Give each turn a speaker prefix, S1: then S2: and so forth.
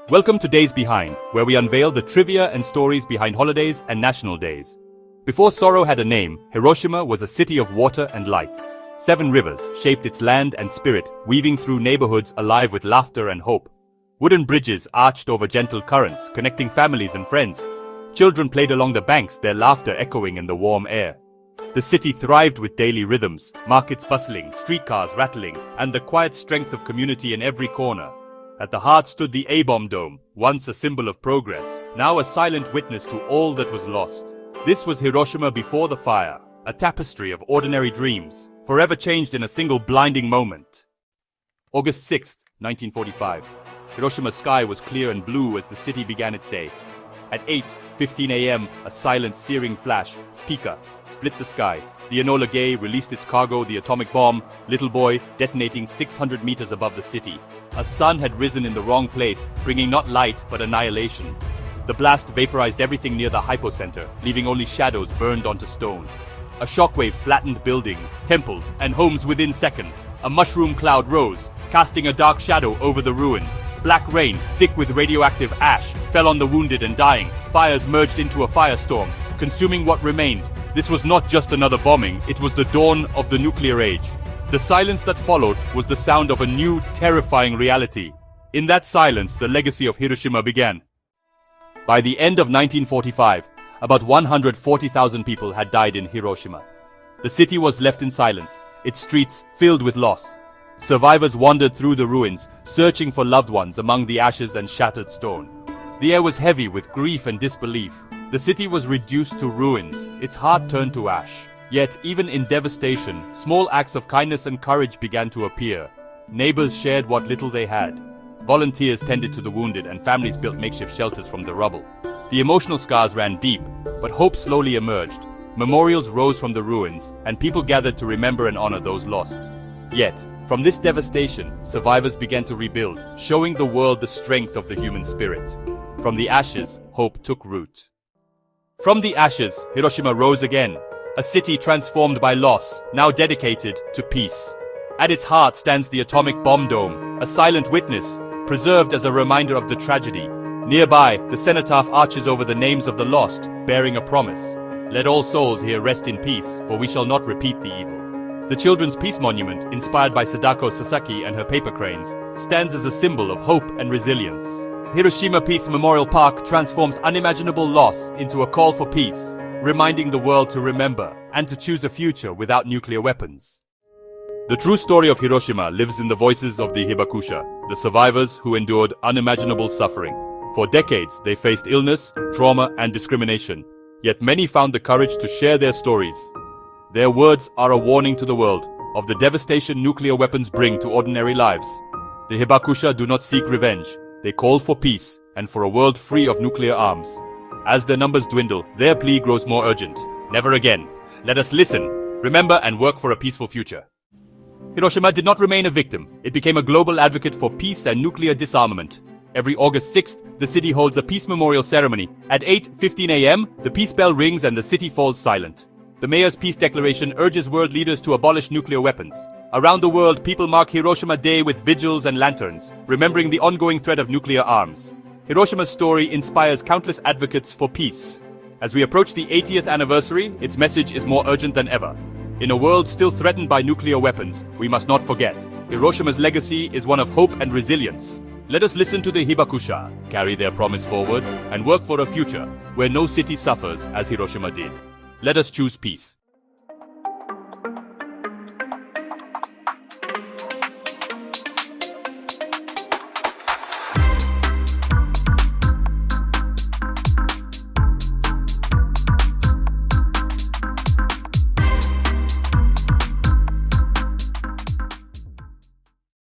S1: Welcome to Days Behind, where we unveil the trivia and stories behind holidays and national days. Before sorrow had a name, Hiroshima was a city of water and light. 7 rivers shaped its land and spirit, weaving through neighborhoods alive with laughter and hope. Wooden bridges arched over gentle currents, connecting families and friends. Children played along the banks, their laughter echoing in the warm air. The city thrived with daily rhythms, markets bustling, streetcars rattling, and the quiet strength of community in every corner. At the heart stood the A-bomb dome, once a symbol of progress, now a silent witness to all that was lost. This was Hiroshima before the fire, a tapestry of ordinary dreams, forever changed in a single blinding moment. August 6, 1945. Hiroshima's sky was clear and blue as the city began its day. At 8:15 a.m., a silent, searing flash, Pika, split the sky. The Enola Gay released its cargo, the atomic bomb, Little Boy, detonating 600 meters above the city. A sun had risen in the wrong place, bringing not light but annihilation. The blast vaporized everything near the hypocenter, leaving only shadows burned onto stone. A shockwave flattened buildings, temples, and homes within seconds. A mushroom cloud rose, casting a dark shadow over the ruins. Black rain, thick with radioactive ash, fell on the wounded and dying. Fires merged into a firestorm, consuming what remained. This was not just another bombing, it was the dawn of the nuclear age. The silence that followed was the sound of a new, terrifying reality. In that silence, the legacy of Hiroshima began. By the end of 1945, about 140,000 people had died in Hiroshima. The city was left in silence, its streets filled with loss. Survivors wandered through the ruins, searching for loved ones among the ashes and shattered stone. The air was heavy with grief and disbelief. The city was reduced to ruins, its heart turned to ash. Yet, even in devastation, small acts of kindness and courage began to appear. Neighbors shared what little they had. Volunteers tended to the wounded and families built makeshift shelters from the rubble. The emotional scars ran deep, but hope slowly emerged. Memorials rose from the ruins, and people gathered to remember and honor those lost. Yet, from this devastation, survivors began to rebuild, showing the world the strength of the human spirit. From the ashes, hope took root. From the ashes, Hiroshima rose again, a city transformed by loss, now dedicated to peace. At its heart stands the atomic bomb dome, a silent witness, preserved as a reminder of the tragedy. Nearby, the cenotaph arches over the names of the lost, bearing a promise. Let all souls here rest in peace, for we shall not repeat the evil. The Children's Peace Monument, inspired by Sadako Sasaki and her paper cranes, stands as a symbol of hope and resilience. Hiroshima Peace Memorial Park transforms unimaginable loss into a call for peace, reminding the world to remember and to choose a future without nuclear weapons. The true story of Hiroshima lives in the voices of the Hibakusha, the survivors who endured unimaginable suffering. For decades, they faced illness, trauma, and discrimination, yet many found the courage to share their stories. Their words are a warning to the world of the devastation nuclear weapons bring to ordinary lives. The Hibakusha do not seek revenge. They call for peace and for a world free of nuclear arms. As their numbers dwindle, their plea grows more urgent. Never again. Let us listen, remember, and work for a peaceful future. Hiroshima did not remain a victim. It became a global advocate for peace and nuclear disarmament. Every August 6th, the city holds a peace memorial ceremony. At 8:15 a.m., the peace bell rings and the city falls silent. The mayor's peace declaration urges world leaders to abolish nuclear weapons. Around the world, people mark Hiroshima Day with vigils and lanterns, remembering the ongoing threat of nuclear arms. Hiroshima's story inspires countless advocates for peace. As we approach the 80th anniversary, its message is more urgent than ever. In a world still threatened by nuclear weapons, we must not forget. Hiroshima's legacy is one of hope and resilience. Let us listen to the Hibakusha, carry their promise forward, and work for a future where no city suffers as Hiroshima did. Let us choose peace.